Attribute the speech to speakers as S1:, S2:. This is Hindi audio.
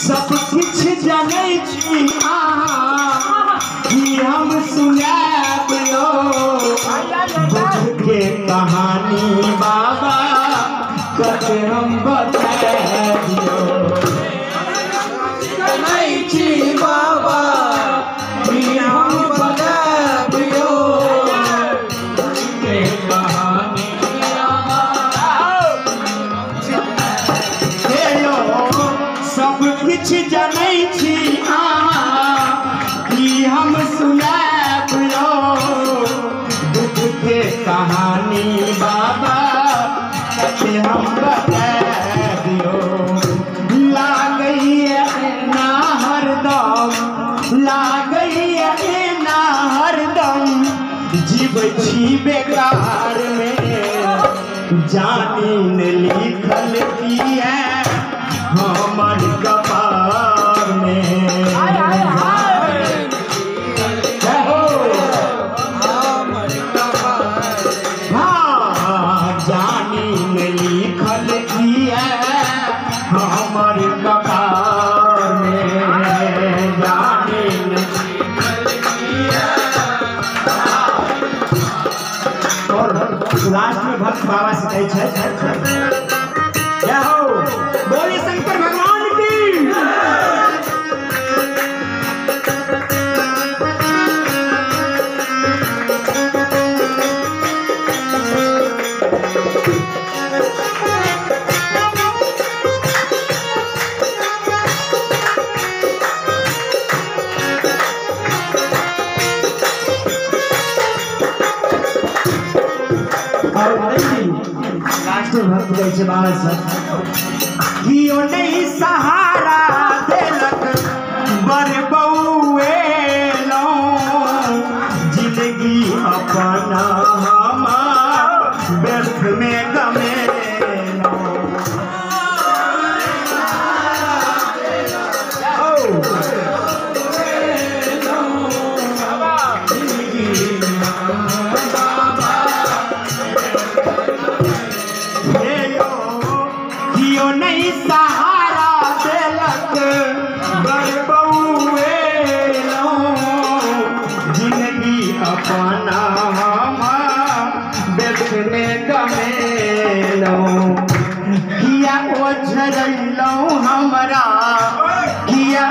S1: सब कुछ जानै छी कि हम सुनाब लो बुझ के कहानी बाबा कते हम बता दियो जानै छी बाबा कि हम बता दियो बुझ के कहानी सब कुछ जानै छी कि हम सुनाब लो दुख के कहानी बाबा कते हम बता दियो लागैया ना हरदम लागैया ना हरदम जीवै छी बेकार में जानी न लिखल की है हमर कपार में जानी न लिखल की है हमर कपार में जानी न लिखल की है। और लास्ट में भक्त बाबा से कहै छै क्या हो बोले शंकर भगवान की लास्ट में भक्त कहै छै बाबा से कियो नहीं सहारा देलक बर बउए लो जिंदगी अपना हम व्यर्थ में गमेलो कियो नहीं सहारा देलक बर बउए लो जिंदगी अपना हम व्यर्थ में गमेलो किया ओझरलो हमरा किया